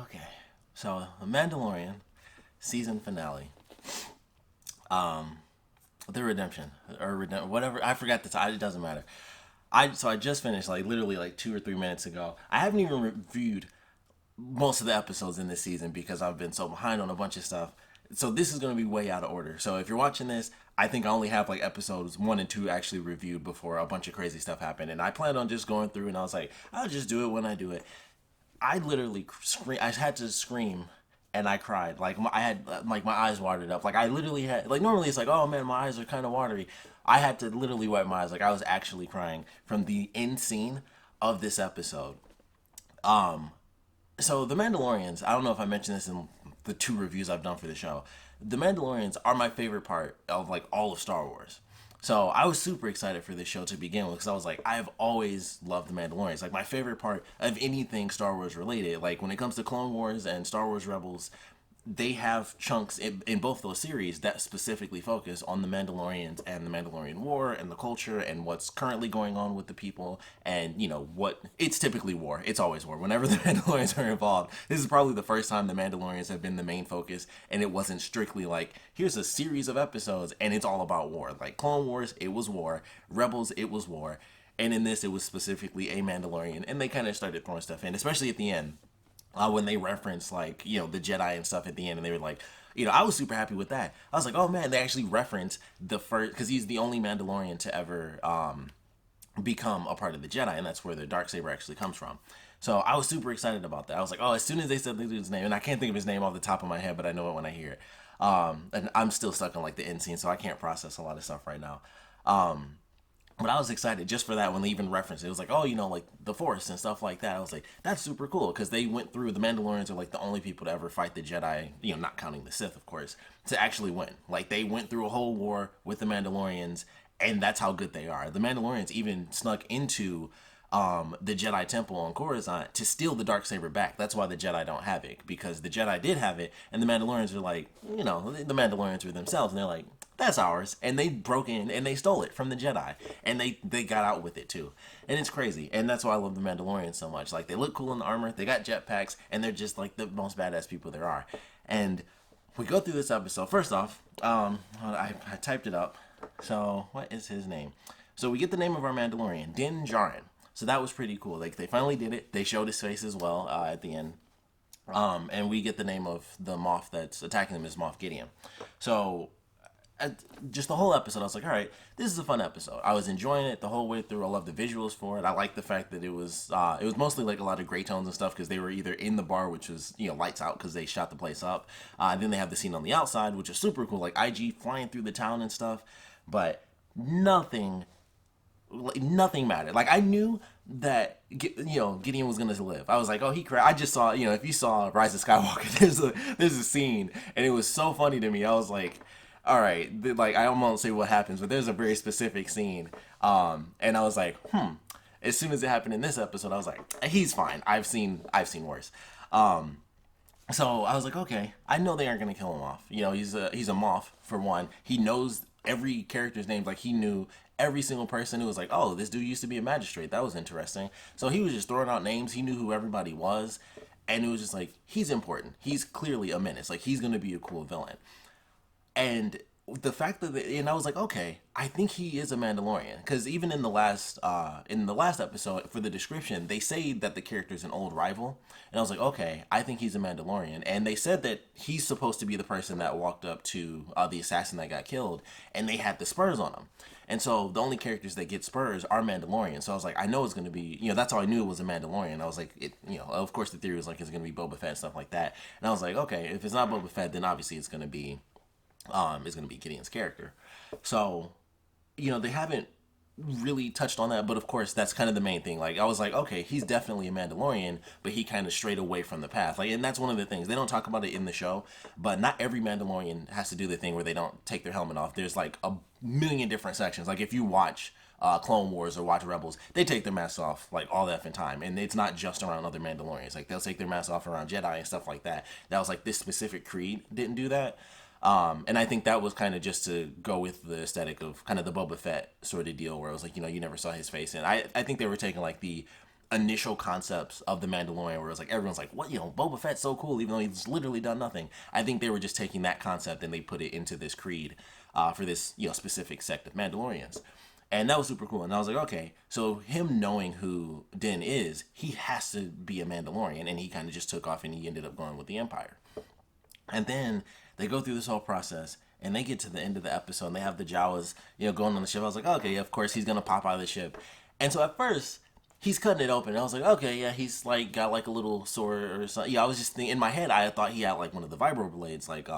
Okay, so the Mandalorian season finale, the redemption whatever. I forgot the time. It doesn't matter. I just finished like literally like 2 or 3 minutes ago. I haven't even reviewed most of the episodes in this season because I've been so behind on a bunch of stuff. So this is going to be way out of order. So if you're watching this, I think I only have like episodes 1 and 2 actually reviewed before a bunch of crazy stuff happened. And I planned on just going through, and I was like, I'll just do it when I do it. I literally scream. I had to scream, and I cried. Like I had like my eyes watered up. Like I literally had like normally it's like, oh man, my eyes are kind of watery. I had to literally wipe my eyes. Like I was actually crying from the end scene of this episode. So the Mandalorians. I don't know if I mentioned this in the 2 reviews I've done for the show. The Mandalorians are my favorite part of like all of Star Wars. So I was super excited for this show to begin with because I was like, I've always loved the Mandalorians. Like my favorite part of anything Star Wars related. Like when it comes to Clone Wars and Star Wars Rebels, they have chunks in both those series that specifically focus on the Mandalorians and the Mandalorian War and the culture and what's currently going on with the people and what it's typically war. It's always war. Whenever the Mandalorians are involved, this is probably the first time the Mandalorians have been the main focus, and it wasn't strictly like here's a series of episodes and it's all about war. Like Clone Wars, it was war. Rebels, it was war. And in this, it was specifically a Mandalorian, and they kind of started throwing stuff in, especially at the end when they referenced like the Jedi and stuff at the end, and they were like, I was super happy with that. I was like, oh man, they actually referenced the first because he's the only Mandalorian to ever become a part of the Jedi, and that's where the dark saber actually comes from. So I was super excited about that. I was like, oh, as soon as they said the dude's name, and I can't think of his name off the top of my head, but I know it when I hear it. And I'm still stuck on like the end scene, so I can't process a lot of stuff right now. But I was excited just for that when they even referenced it. It was like, oh, like the Force and stuff like that. I was like, that's super cool because they went through, the Mandalorians are like the only people to ever fight the Jedi, not counting the Sith, of course, to actually win. Like they went through a whole war with the Mandalorians, and that's how good they are. The Mandalorians even snuck into the Jedi Temple on Coruscant to steal the dark saber back. That's why the Jedi don't have it, because the Jedi did have it, and the Mandalorians are like, the Mandalorians are themselves, and they're like, that's ours, and they broke in and they stole it from the Jedi, and they got out with it too, and it's crazy, and that's why I love the Mandalorians so much. Like they look cool in the armor, they got jetpacks, and they're just like the most badass people there are. And we go through this episode. First off, I typed it up. So what is his name? So we get the name of our Mandalorian, Din Djarin. So that was pretty cool. Like they finally did it. They showed his face as well at the end. And we get the name of the Moff that's attacking them is Moff Gideon. So just the whole episode, I was like, all right, this is a fun episode. I was enjoying it the whole way through. I love the visuals for it. I like the fact that it was mostly like a lot of gray tones and stuff because they were either in the bar, which was lights out because they shot the place up. And then they have the scene on the outside, which is super cool, like IG flying through the town and stuff. But nothing mattered. Like I knew that Gideon was gonna live. I was like, oh, he cried. I just saw, if you saw Rise of Skywalker, there's a scene, and it was so funny to me. I was like, all right, like I won't say what happens, but there's a very specific scene, and I was like, As soon as it happened in this episode, I was like, he's fine. I've seen worse. So I was like, okay, I know they aren't gonna kill him off. He's a Moff for one. He knows every character's name. Like he knew every single person who was like, oh, this dude used to be a magistrate. That was interesting. So he was just throwing out names. He knew who everybody was, and it was just like he's important. He's clearly a menace. Like he's gonna be a cool villain. And the fact that and I was like, okay, I think he is a Mandalorian, because even in the last episode for the description, they say that the character is an old rival, and I was like, okay, I think he's a Mandalorian. And they said that he's supposed to be the person that walked up to the assassin that got killed, and they had the spurs on him. And so the only characters that get spurs are Mandalorian. So I was like, I know it's going to be, that's how I knew it was a Mandalorian. I was like, of course the theory was like it's going to be Boba Fett and stuff like that. And I was like, okay, if it's not Boba Fett, then obviously it's going to be Gideon's character. So, they haven't really touched on that, but of course that's kind of the main thing. Like I was like, okay, he's definitely a Mandalorian, but he kind of strayed away from the path. Like, and that's one of the things they don't talk about it in the show, but not every Mandalorian has to do the thing where they don't take their helmet off. There's like a million different sections. Like if you watch Clone Wars or watch Rebels, they take their masks off like all the effing time, and it's not just around other Mandalorians. Like they'll take their masks off around Jedi and stuff like that. That was like this specific creed didn't do that. And I think that was kind of just to go with the aesthetic of kind of the Boba Fett sort of deal, where it was like, you never saw his face. And I think they were taking like the initial concepts of the Mandalorian, where it's like everyone's like, "What, Boba Fett's so cool, even though he's literally done nothing." I think they were just taking that concept and they put it into this creed for this specific sect of Mandalorians. And that was super cool. And I was like, okay, so him knowing who Din is, he has to be a Mandalorian. And he kind of just took off and he ended up going with the Empire. And then they go through this whole process and they get to the end of the episode and they have the Jawas, going on the ship. I was like, okay, yeah, of course he's going to pop out of the ship. And so at first, he's cutting it open. I was like, okay, yeah, he's like got like a little sword or something. Yeah, I was just thinking, in my head, I thought he had like one of the vibro blades, like,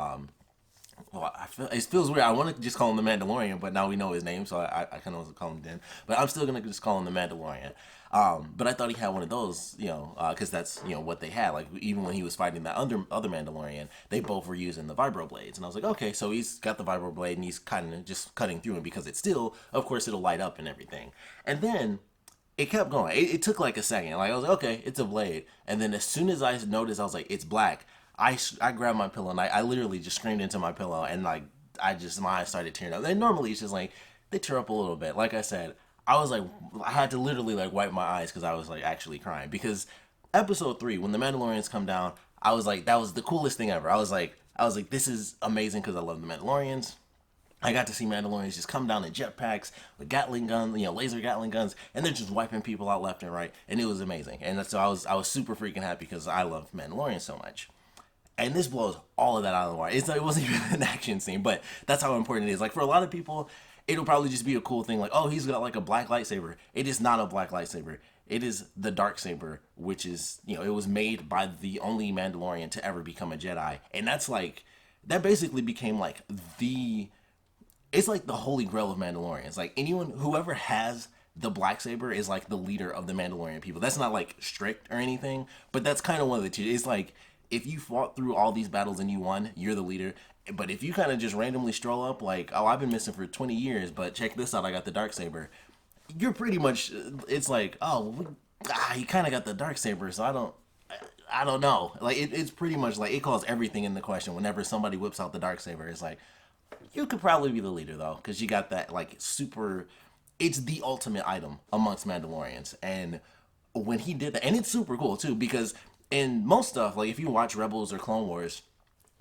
well, it feels weird. I want to just call him the Mandalorian, but now we know his name, so I kind of want to call him Din. But I'm still gonna just call him the Mandalorian. But I thought he had one of those, because that's what they had. Like even when he was fighting that other Mandalorian, they both were using the vibro blades, and I was like, okay, so he's got the vibro blade and he's kind of just cutting through him because it's still, of course, it'll light up and everything. And then it kept going. It took like a second. Like I was like, okay, it's a blade. And then as soon as I noticed, I was like, it's black. I grabbed my pillow and I literally just screamed into my pillow and like my eyes started tearing up. And normally it's just like they tear up a little bit. Like I said, I was like, I had to literally like wipe my eyes because I was like actually crying. Because episode 3, when the Mandalorians come down, I was like, that was the coolest thing ever. I was like, this is amazing because I love the Mandalorians. I got to see Mandalorians just come down in jetpacks with Gatling guns, laser Gatling guns, and they're just wiping people out left and right, and it was amazing. And so I was super freaking happy because I love Mandalorian so much. And this blows all of that out of the water. It wasn't even an action scene, but that's how important it is. Like for a lot of people, it'll probably just be a cool thing. Like, oh, he's got like a black lightsaber. It is not a black lightsaber. It is the dark saber, which is it was made by the only Mandalorian to ever become a Jedi, and that basically became like it's like the holy grail of Mandalorians. Like whoever has the black saber is like the leader of the Mandalorian people. That's not like strict or anything, but that's kind of one of the two. It's like if you fought through all these battles and you won, you're the leader. But if you kind of just randomly stroll up, like, oh, I've been missing for 20 years, but check this out, I got the dark saber. You're pretty much. It's like, oh, you kind of got the dark saber, so I don't know. Like it's pretty much like it calls everything into question whenever somebody whips out the dark saber. It's like, you could probably be the leader though, because you got that like super. It's the ultimate item amongst Mandalorians, and when he did that, and it's super cool too, because in most stuff, like if you watch Rebels or Clone Wars,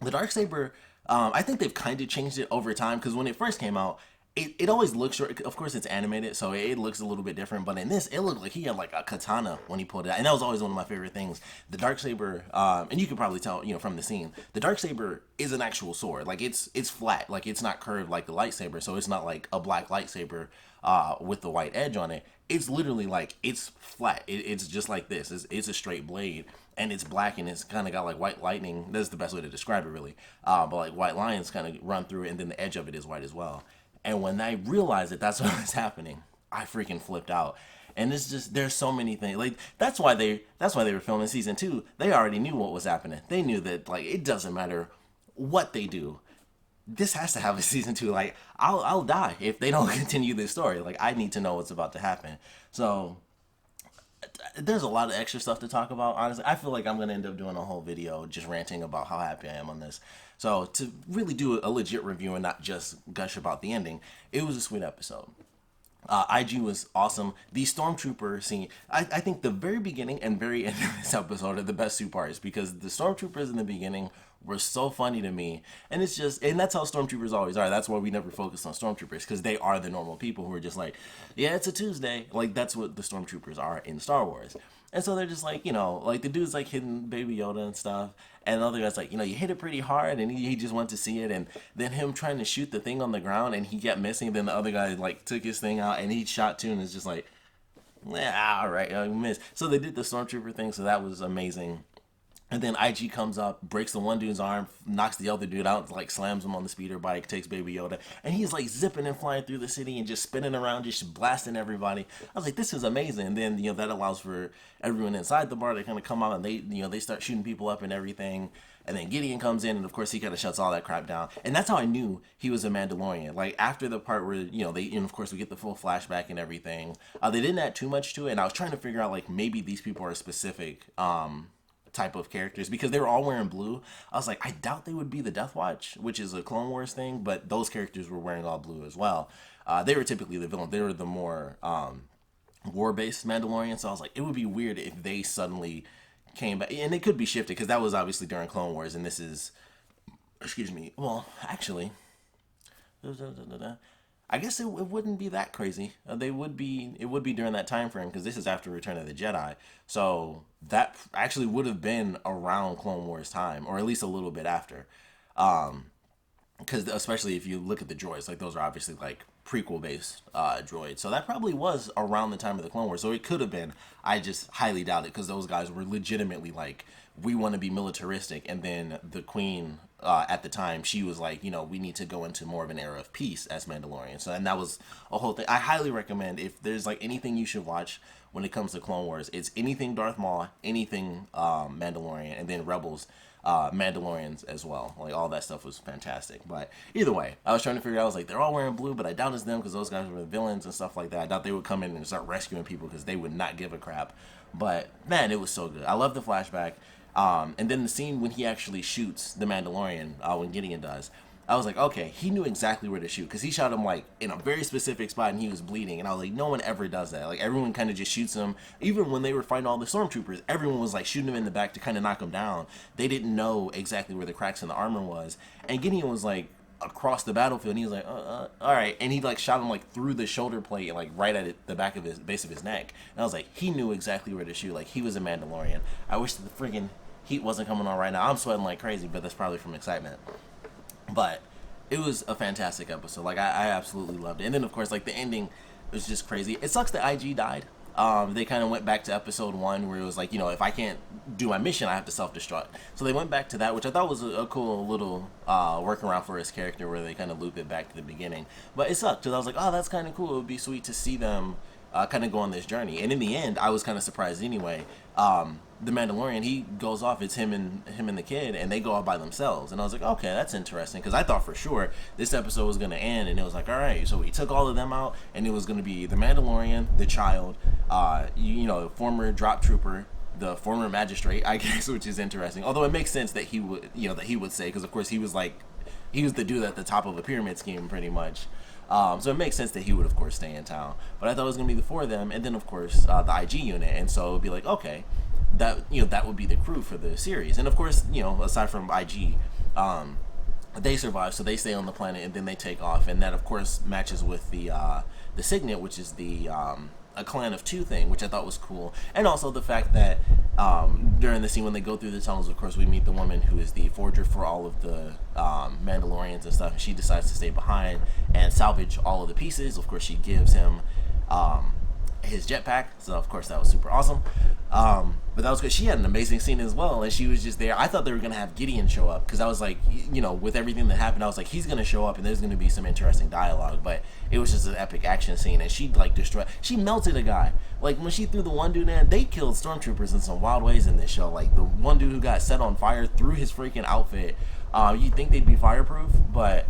the darksaber, I think they've kind of changed it over time, because when it first came out, it always looks short. Of course, it's animated, so it looks a little bit different. But in this, it looked like he had like a katana when he pulled it out, and that was always one of my favorite things. The darksaber, and you can probably tell, from the scene, the darksaber is an actual sword. Like it's flat, like it's not curved like the lightsaber, so it's not like a black lightsaber with the white edge on it. It's literally like it's flat. It's just like this. It's a straight blade, and it's black, and it's kind of got like white lightning. That's the best way to describe it, really. But like white lines kind of run through it, and then the edge of it is white as well. And when I realized that that's what was happening, I freaking flipped out. And it's just, there's so many things. Like that's why they were filming season 2. They already knew what was happening. They knew that like it doesn't matter what they do. This has to have a season 2. Like I'll die if they don't continue this story. Like I need to know what's about to happen. So there's a lot of extra stuff to talk about. Honestly, I feel like I'm gonna end up doing a whole video just ranting about how happy I am on this. So to really do a legit review and not just gush about the ending, it was a sweet episode. IG was awesome. The stormtrooper scene, I think the very beginning and very end of this episode are the best 2 parts, because the stormtroopers in the beginning were so funny to me, and it's just, and that's how stormtroopers always are. That's why we never focus on stormtroopers, because they are the normal people who are just like, yeah, it's a Tuesday. Like that's what the stormtroopers are in Star Wars. And so they're just like, like the dude's like hitting Baby Yoda and stuff. And the other guy's like, you hit it pretty hard. And he just went to see it. And then him trying to shoot the thing on the ground and he kept missing. Then the other guy like took his thing out and he shot too. And it's just like, yeah, all right, I missed. So they did the stormtrooper thing. So that was amazing. And then IG comes up, breaks the one dude's arm, knocks the other dude out, like slams him on the speeder bike, takes Baby Yoda, and he's like zipping and flying through the city and just spinning around, just blasting everybody. I was like, this is amazing. And then that allows for everyone inside the bar to kind of come out, and they start shooting people up and everything. And then Gideon comes in, and of course he kind of shuts all that crap down. And that's how I knew he was a Mandalorian. Like after the part where they, and of course we get the full flashback and everything. They didn't add too much to it, and I was trying to figure out like maybe these people are specific type of characters, because they were all wearing blue. I was like, I doubt they would be the Death Watch, which is a Clone Wars thing, but those characters were wearing all blue as well. They were typically the villain. They were the more war-based Mandalorian. So I was like, it would be weird if they suddenly came back, and it could be shifted because that was obviously during Clone Wars, and this is, excuse me. Well, actually, I guess it wouldn't be that crazy. It would be during that time frame because this is after Return of the Jedi. So that actually would have been around Clone Wars time, or at least a little bit after. Because especially if you look at the droids, like those are obviously like prequel based droids, so that probably was around the time of the Clone Wars. So it could have been. I just highly doubt it because those guys were legitimately like, we want to be militaristic, and then the Queen at the time, she was like, you know, we need to go into more of an era of peace as Mandalorian. So, and that was a whole thing. I highly recommend, if there's like anything you should watch when it comes to Clone Wars, it's anything Darth Maul, anything Mandalorian, and then Rebels. Mandalorians as well. Like, all that stuff was fantastic. But either way, I was trying to figure out, I was like, they're all wearing blue, but I doubt it's them because those guys were the villains and stuff like that. I doubt they would come in and start rescuing people because they would not give a crap. But man, it was so good. I love the flashback. And then the scene when he actually shoots the Mandalorian, when Gideon does, I was like, okay, he knew exactly where to shoot because he shot him like in a very specific spot and he was bleeding. And I was like, no one ever does that. Like, everyone kind of just shoots him. Even when they were fighting all the stormtroopers, everyone was like shooting him in the back to kind of knock him down. They didn't know exactly where the cracks in the armor was. And Gideon was like across the battlefield and he was like, all right. And he like shot him like through the shoulder plate and like right at the back of his base of his neck. And I was like, he knew exactly where to shoot. Like, he was a Mandalorian. I wish the friggin' heat wasn't coming on right now. I'm sweating like crazy, but that's probably from excitement. But it was a fantastic episode. Like, I absolutely loved it. And then, of course, like, the ending was just crazy. It sucks that IG died. They kind of went back to episode 1 where it was like, you know, if I can't do my mission, I have to self-destruct. So they went back to that, which I thought was a cool little workaround for his character where they kind of loop it back to the beginning. But it sucked because I was like, oh, that's kind of cool. It would be sweet to see them kind of go on this journey. And in the end, I was kind of surprised anyway. The Mandalorian, he goes off. It's him and the kid, and they go off by themselves. And I was like, okay, that's interesting, because I thought for sure this episode was going to end, and it was like, all right, so he took all of them out, and it was going to be the Mandalorian, the child, the former drop trooper, the former magistrate, I guess, which is interesting. Although it makes sense that he would say, because of course he was the dude at the top of a pyramid scheme, pretty much. So it makes sense that he would, of course, stay in town. But I thought it was going to be the 4 of them, and then, of course, the IG unit. And so it would be like, okay, that would be the crew for the series. And, of course, aside from IG, they survive, so they stay on the planet, and then they take off. And that, of course, matches with the Signet, which is a clan of 2 thing, which I thought was cool. And also the fact that during the scene when they go through the tunnels, of course, we meet the woman who is the forger for all of the Mandalorians and stuff. And she decides to stay behind and salvage all of the pieces. Of course, she gives him his jetpack, so of course that was super awesome. But that was good. She had an amazing scene as well, and she was just there. I thought they were gonna have Gideon show up because I was like, with everything that happened, I was like, he's gonna show up and there's gonna be some interesting dialogue. But it was just an epic action scene, and she she melted a guy. Like, when she threw the one dude in, they killed stormtroopers in some wild ways in this show. Like, the one dude who got set on fire threw his freaking outfit. You'd think they'd be fireproof, but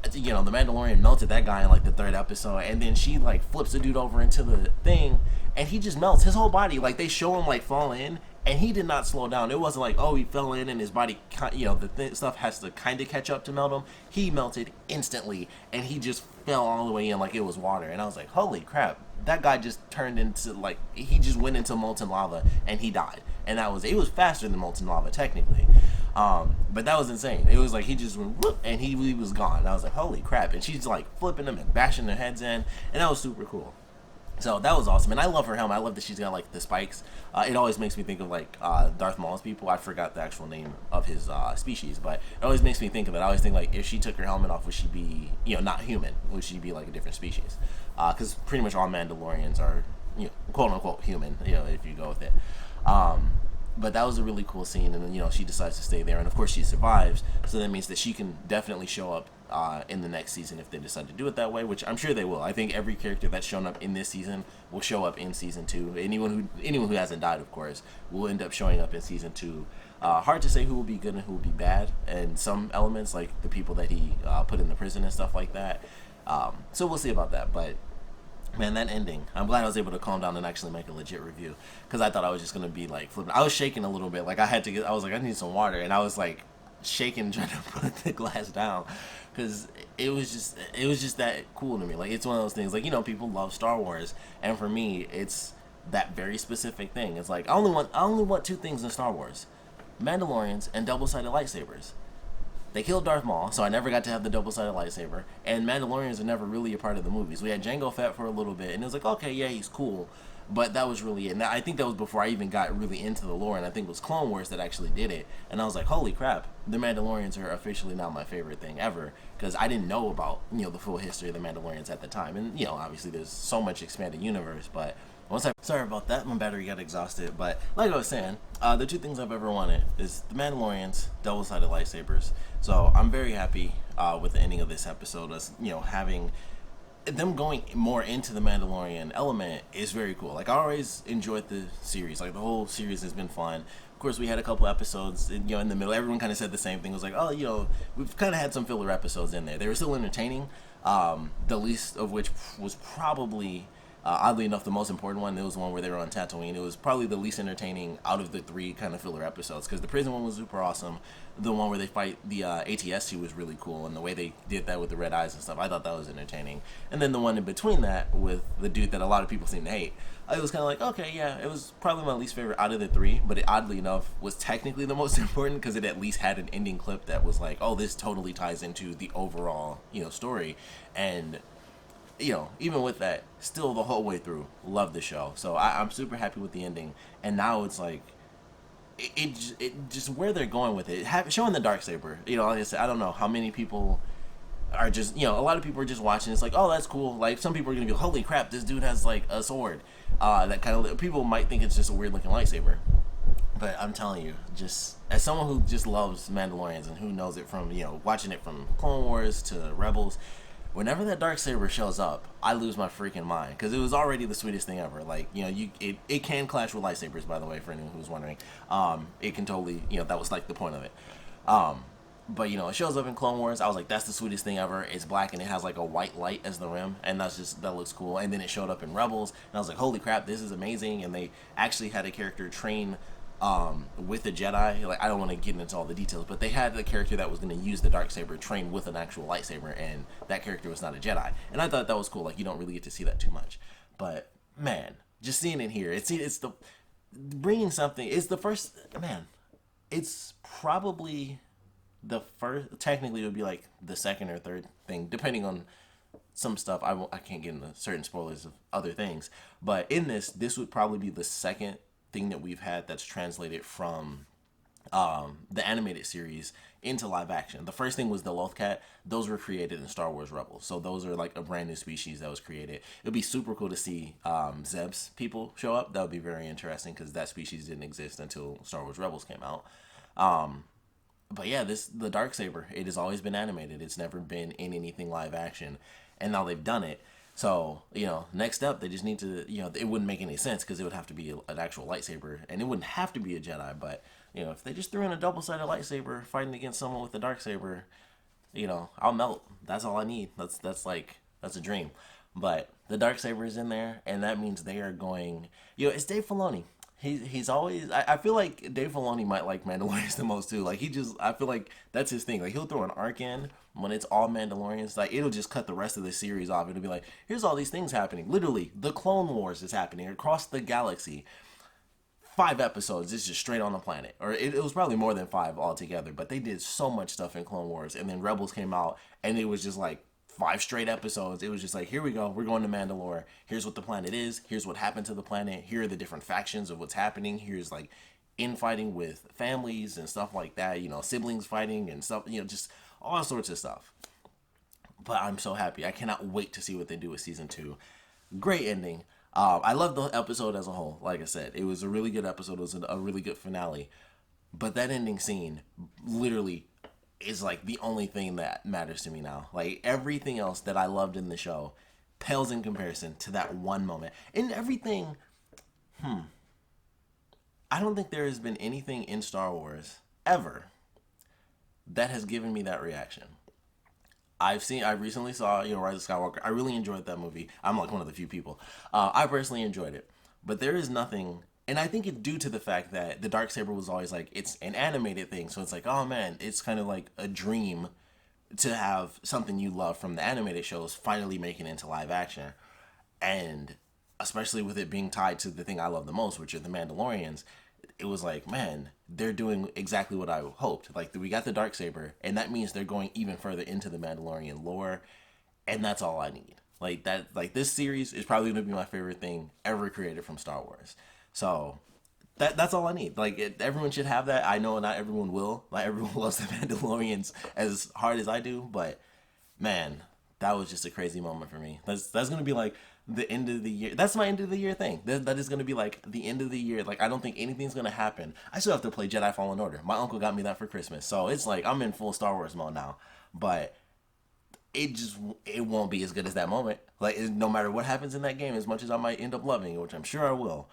the Mandalorian melted that guy in like the 3rd episode, and then she like flips the dude over into the thing, and he just melts his whole body. Like, they show him like fall in, and he did not slow down. It wasn't like, oh, he fell in and his body, stuff has to kind of catch up to melt him. He melted instantly, and he just fell all the way in like it was water. And I was like, holy crap, that guy just turned into he just went into molten lava and he died. And it was faster than molten lava technically. But that was insane. It was like he just went whoop, and he was gone. And I was like, holy crap. And she's like flipping them and bashing their heads in, and that was super cool. So that was awesome, and I love her helmet. I love that she's got like the spikes. It always makes me think of like Darth Maul's people. I forgot the actual name of his species, but it always makes me think of it. I always think like, if she took her helmet off, would she be not human? Would she be like a different species? Because pretty much all Mandalorians are quote unquote human. If you go with it. But that was a really cool scene, and then she decides to stay there, and of course she survives. So that means that she can definitely show up in the next season if they decide to do it that way, which I'm sure they will. I think every character that's shown up in this season will show up in season 2. Anyone who hasn't died, of course, will end up showing up in season 2. Hard to say who will be good and who will be bad, and some elements like the people that he put in the prison and stuff like that. So we'll see about that, but. Man, that ending. I'm glad I was able to calm down and actually make a legit review, because I thought I was just going to be like flipping. I was shaking a little bit. Like, I was like, I need some water. And I was like, shaking trying to put the glass down because it was just that cool to me. Like it's one of those things. Like people love Star Wars, and for me, it's that very specific thing. It's like I only want two things in Star Wars: Mandalorians and double-sided lightsabers. They killed Darth Maul, so I never got to have the double-sided lightsaber. And Mandalorians are never really a part of the movies. We had Jango Fett for a little bit, and it was like, okay, yeah, he's cool, but that was really it. And I think that was before I even got really into the lore, and I think it was Clone Wars that actually did it. And I was like, holy crap, the Mandalorians are officially now my favorite thing ever, because I didn't know about the full history of the Mandalorians at the time. And obviously there's so much expanded universe, but sorry about that, my battery got exhausted. But like I was saying, the two things I've ever wanted is the Mandalorians, double-sided lightsabers. So I'm very happy with the ending of this episode. As having them going more into the Mandalorian element is very cool. Like I always enjoyed the series. Like the whole series has been fun. Of course, we had a couple episodes, in the middle. Everyone kind of said the same thing. It was like, oh, we've kind of had some filler episodes in there. They were still entertaining. The least of which was probably, oddly enough, the most important one. It was the one where they were on Tatooine. It was probably the least entertaining out of the three kind of filler episodes, because the prison one was super awesome. The one where they fight the ATST was really cool, and the way they did that with the red eyes and stuff, I thought that was entertaining. And then the one in between that with the dude that a lot of people seem to hate, it was kind of like, okay, yeah, it was probably my least favorite out of the three, but it oddly enough was technically the most important, because it at least had an ending clip that was like, oh, this totally ties into the overall story. And even with that, still the whole way through, love the show. So I'm super happy with the ending. And now it's like, it just where they're going with it, showing the darksaber. Like I said, I don't know how many people are just, a lot of people are just watching. It's like, oh, that's cool. Like some people are gonna be, holy crap, this dude has like a sword. That kind of people might think it's just a weird looking lightsaber. But I'm telling you, just as someone who just loves Mandalorians and who knows it from watching it from Clone Wars to Rebels, whenever that darksaber shows up, I lose my freaking mind, because it was already the sweetest thing ever. Like it can clash with lightsabers, by the way, for anyone who's wondering. It can totally that was like the point of it. But it shows up in Clone Wars. I was like, that's the sweetest thing ever. It's black and it has like a white light as the rim, and that looks cool. And then it showed up in Rebels, and I was like, holy crap, this is amazing. And they actually had a character train with a Jedi. Like I don't want to get into all the details, but they had a character that was going to use the darksaber train with an actual lightsaber, and that character was not a Jedi. And I thought that was cool. Like you don't really get to see that too much, but man, just seeing it here, it's the bringing something. It's the first, man. It's probably the first. Technically, it would be like the second or third thing, depending on some stuff. I can't get into certain spoilers of other things, but in this would probably be the second thing that we've had that's translated from the animated series into live action. The first thing was the Lothcat. Those were created in Star Wars Rebels, so those are like a brand new species that was created. It'd be super cool to see Zeb's people show up. That would be very interesting, because that species didn't exist until Star Wars Rebels came out. But yeah, the Darksaber, it has always been animated. It's never been in anything live action, and now they've done it. So, next up, they just need to, it wouldn't make any sense, because it would have to be an actual lightsaber, and it wouldn't have to be a Jedi, but, if they just threw in a double-sided lightsaber fighting against someone with a darksaber, I'll melt. That's all I need. That's a dream. But the darksaber is in there, and that means they are going, it's Dave Filoni. He's always, I feel like Dave Filoni might like Mandalorians the most too. Like I feel like that's his thing. Like he'll throw an arc in when it's all Mandalorians. Like it'll just cut the rest of the series off. It'll be like, here's all these things happening. Literally, the Clone Wars is happening across the galaxy. 5 episodes, it's just straight on the planet. Or it was probably more than 5 altogether, but they did so much stuff in Clone Wars. And then Rebels came out, and it was just like 5 straight episodes. It was just like, here we go, we're going to Mandalore. Here's what the planet is. Here's what happened to the planet. Here are the different factions of what's happening. Here's like infighting with families and stuff like that. Siblings fighting and stuff. Just all sorts of stuff. But I'm so happy. I cannot wait to see what they do with season 2. Great ending. I love the episode as a whole. Like I said, it was a really good episode. It was a really good finale. But that ending scene literally is like the only thing that matters to me now. Like everything else that I loved in the show pales in comparison to that one moment. And everything, I don't think there has been anything in Star Wars ever that has given me that reaction. I recently saw, Rise of Skywalker. I really enjoyed that movie. I'm like one of the few people. I personally enjoyed it. But there is nothing And I think it's due to the fact that the Darksaber was always like, it's an animated thing. So it's like, oh man, it's kind of like a dream to have something you love from the animated shows finally making it into live action. And especially with it being tied to the thing I love the most, which are the Mandalorians, it was like, man, they're doing exactly what I hoped. Like, we got the Darksaber, and that means they're going even further into the Mandalorian lore, and that's all I need. Like that, like this series is probably gonna be my favorite thing ever created from Star Wars. So that's all I need. Like everyone should have that. I know not everyone will. Like everyone loves the Mandalorians as hard as I do, but man, that was just a crazy moment for me. That's gonna be like the end of the year. That's my end of the year thing. That is gonna be like the end of the year. Like I don't think anything's gonna happen. I still have to play Jedi Fallen Order. My uncle got me that for Christmas, so it's like I'm in full Star Wars mode now. But it won't be as good as that moment. Like no matter what happens in that game, as much as I might end up loving it, which I'm sure I will,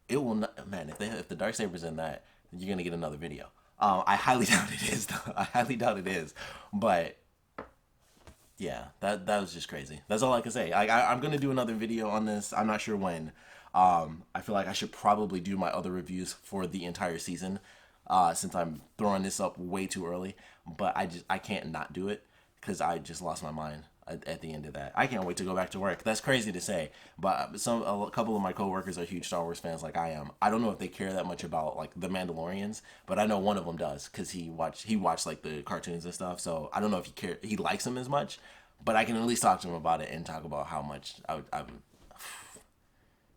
it will not. Man, if the Darksaber's in that, you're gonna get another video. I highly doubt it is though. I highly doubt it is, but yeah, that was just crazy. That's all I can say. I'm gonna do another video on this. I'm not sure when. I feel like I should probably do my other reviews for the entire season, since I'm throwing this up way too early. But I can't not do it because I just lost my mind at the end of that. I can't wait to go back to work. That's crazy to say, but a couple of my coworkers are huge Star Wars fans like I am. I don't know if they care that much about like the Mandalorians, but I know one of them does because he watched like the cartoons and stuff. So I don't know if he likes them as much, but I can at least talk to him about it and talk about how much I'm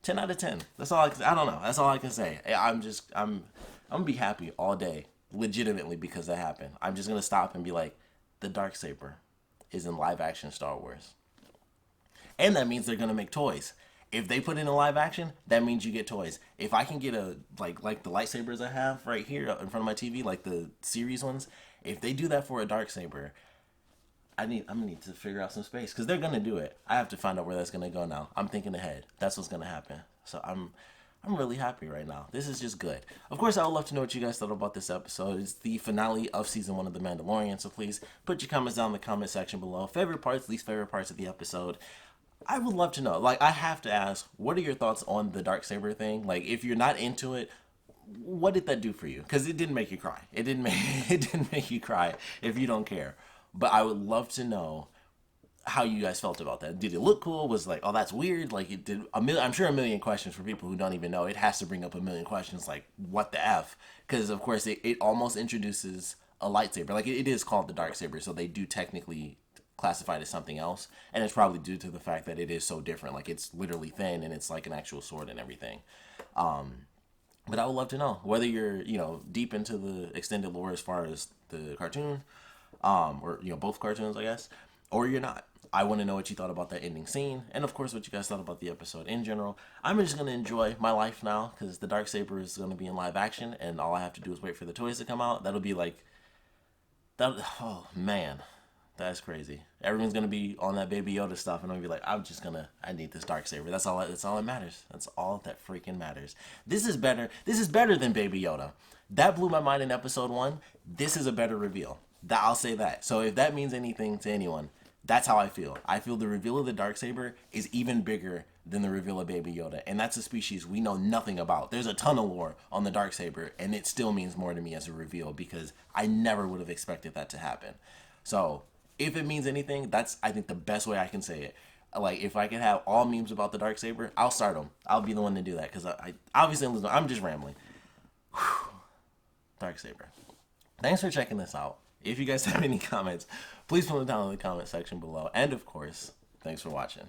10 out of 10. That's all I don't know. That's all I can say. I'm gonna be happy all day, legitimately, because that happened. I'm just gonna stop and be like, the Darksaber is in live action Star Wars. And that means they're gonna make toys. If they put it in a live action, that means you get toys. If I can get a like the lightsabers I have right here in front of my TV, like the series ones, if they do that for a Darksaber, I'm gonna need to figure out some space because they're gonna do it. I have to find out where that's gonna go now. I'm thinking ahead. That's what's gonna happen. So I'm really happy right now. This is just good. Of course, I would love to know what you guys thought about this episode. It's the finale of season 1 of The Mandalorian, so please put your comments down in the comment section below. Favorite parts, least favorite parts of the episode. I would love to know. Like, I have to ask, what are your thoughts on the Darksaber thing? Like, if you're not into it, what did that do for you? Because it didn't make you cry. It didn't make you cry if you don't care. But I would love to know how you guys felt about that. Did it look cool? Was like, oh, that's weird? Like, it did I'm sure a million questions for people who don't even know. It has to bring up a million questions like, what the F? Because, of course, it almost introduces a lightsaber. Like, it is called the Darksaber, so they do technically classify it as something else. And it's probably due to the fact that it is so different. Like, it's literally thin, and it's like an actual sword and everything. But I would love to know whether you're, deep into the extended lore as far as the cartoon, or, both cartoons, I guess, or you're not. I want to know what you thought about that ending scene, and of course what you guys thought about the episode in general. I'm just going to enjoy my life now, because the Darksaber is going to be in live action, and all I have to do is wait for the toys to come out. That'll be like, oh man, that's crazy. Everyone's going to be on that Baby Yoda stuff, and I'm going to be like, I need this Darksaber. That's all that matters. That's all that freaking matters. This is better than Baby Yoda. That blew my mind in episode 1. This is a better reveal. I'll say that. So if that means anything to anyone, that's how I feel. I feel the reveal of the Darksaber is even bigger than the reveal of Baby Yoda. And that's a species we know nothing about. There's a ton of lore on the Darksaber, and it still means more to me as a reveal because I never would have expected that to happen. So if it means anything, that's, I think, the best way I can say it. Like, if I could have all memes about the Darksaber, I'll start them. I'll be the one to do that because I obviously I'm just rambling. Whew. Darksaber. Thanks for checking this out. If you guys have any comments, please put them down in the comment section below. And of course, thanks for watching.